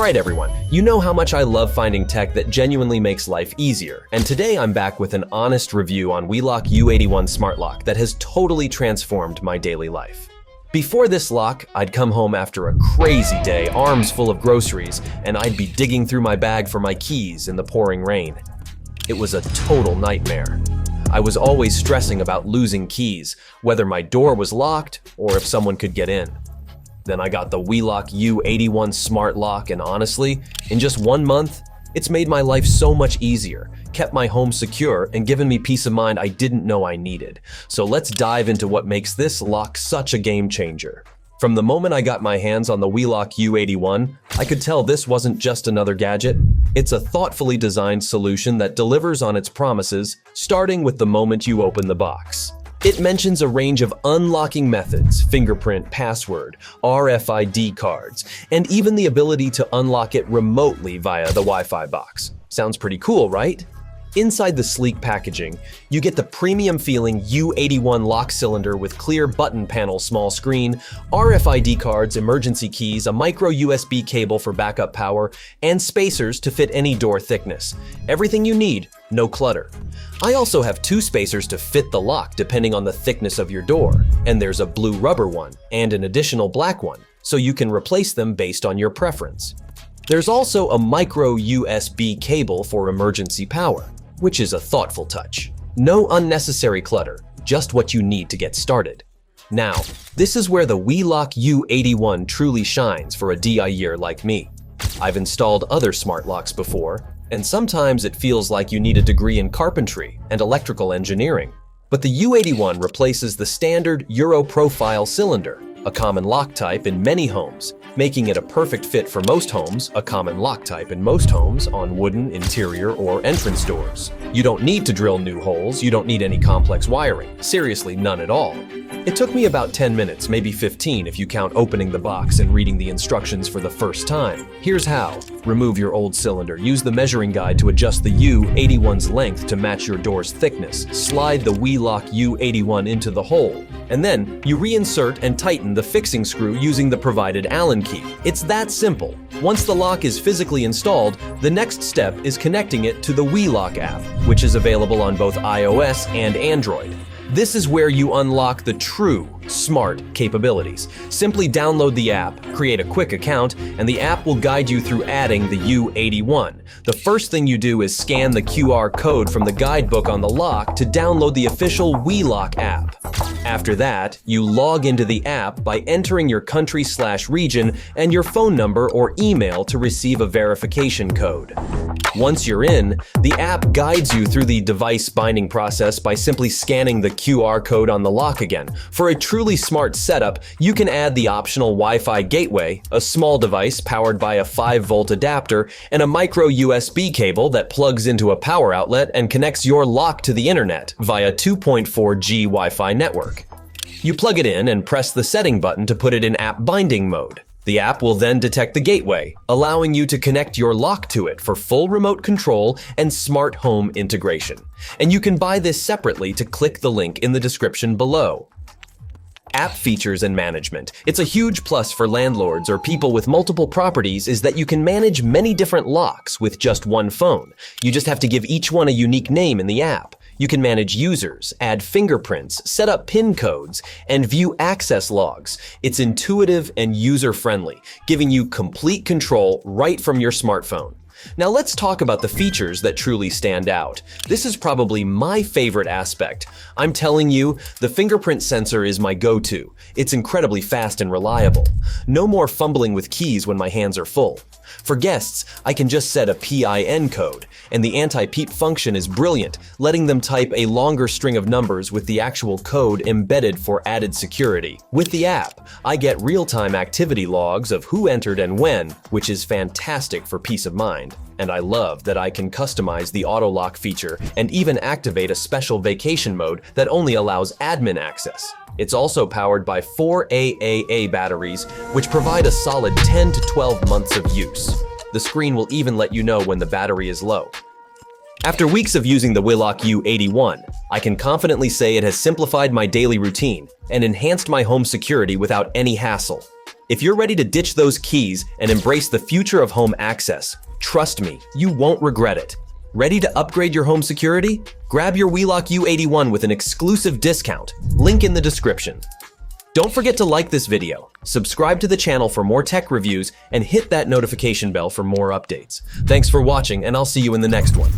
Alright everyone, you know how much I love finding tech that genuinely makes life easier, and today I'm back with an honest review on WeLock U81 Smart Lock that has totally transformed my daily life. Before this lock, I'd come home after a crazy day, arms full of groceries, and I'd be digging through my bag for my keys in the pouring rain. It was a total nightmare. I was always stressing about losing keys, whether my door was locked or if someone could get in. Then I got the WeLock U81 Smart Lock, and honestly, in just 1 month, it's made my life so much easier, kept my home secure, and given me peace of mind I didn't know I needed. So let's dive into what makes this lock such a game changer. From the moment I got my hands on the WeLock U81, I could tell this wasn't just another gadget. It's a thoughtfully designed solution that delivers on its promises, starting with the moment you open the box. It mentions a range of unlocking methods, fingerprint, password, RFID cards, and even the ability to unlock it remotely via the Wi-Fi box. Sounds pretty cool, right? Inside the sleek packaging, you get the premium feeling U81 lock cylinder with clear button panel small screen, RFID cards, emergency keys, a micro USB cable for backup power, and spacers to fit any door thickness. Everything you need, no clutter. I also have 2 spacers to fit the lock depending on the thickness of your door, and there's a blue rubber one and an additional black one, so you can replace them based on your preference. There's also a micro USB cable for emergency power, which is a thoughtful touch. No unnecessary clutter, just what you need to get started. Now, this is where the WeLock U81 truly shines for a DIYer like me. I've installed other smart locks before, and sometimes it feels like you need a degree in carpentry and electrical engineering. But the U81 replaces the standard Euro profile cylinder, a common lock type in many homes, making it a perfect fit for most homes, a common lock type in most homes on wooden interior or entrance doors. You don't need to drill new holes, you don't need any complex wiring, seriously none at all. It took me about 10 minutes, maybe 15 if you count opening the box and reading the instructions for the first time. Here's how. Remove your old cylinder, use the measuring guide to adjust the U81's length to match your door's thickness, slide the WeLock U81 into the hole, and then you reinsert and tighten the fixing screw using the provided Allen key. It's that simple. Once the lock is physically installed, the next step is connecting it to the WeLock app, which is available on both iOS and Android. This is where you unlock the true smart capabilities. Simply download the app, create a quick account, and the app will guide you through adding the U81. The first thing you do is scan the QR code from the guidebook on the lock to download the official WeLock app. After that, you log into the app by entering your country/region and your phone number or email to receive a verification code. Once you're in, the app guides you through the device binding process by simply scanning the QR code on the lock again. For a truly smart setup, you can add the optional Wi-Fi gateway, a small device powered by a 5-volt adapter, and a micro USB cable that plugs into a power outlet and connects your lock to the internet via 2.4G Wi-Fi network. You plug it in and press the setting button to put it in app binding mode. The app will then detect the gateway, allowing you to connect your lock to it for full remote control and smart home integration. And you can buy this separately to click the link in the description below. App features and management. It's a huge plus for landlords or people with multiple properties is that you can manage many different locks with just one phone. You just have to give each one a unique name in the app. You can manage users, add fingerprints, set up PIN codes, and view access logs. It's intuitive and user-friendly, giving you complete control right from your smartphone. Now let's talk about the features that truly stand out. This is probably my favorite aspect. I'm telling you, the fingerprint sensor is my go-to. It's incredibly fast and reliable. No more fumbling with keys when my hands are full. For guests, I can just set a PIN code, and the anti-peep function is brilliant, letting them type a longer string of numbers with the actual code embedded for added security. With the app, I get real-time activity logs of who entered and when, which is fantastic for peace of mind. And I love that I can customize the auto lock feature and even activate a special vacation mode that only allows admin access. It's also powered by 4 AAA batteries, which provide a solid 10 to 12 months of use. The screen will even let you know when the battery is low. After weeks of using the WeLock U81, I can confidently say it has simplified my daily routine and enhanced my home security without any hassle. If you're ready to ditch those keys and embrace the future of home access, trust me, you won't regret it. Ready to upgrade your home security? Grab your WeLock U81 with an exclusive discount. Link in the description. Don't forget to like this video, subscribe to the channel for more tech reviews, and hit that notification bell for more updates. Thanks for watching, and I'll see you in the next one.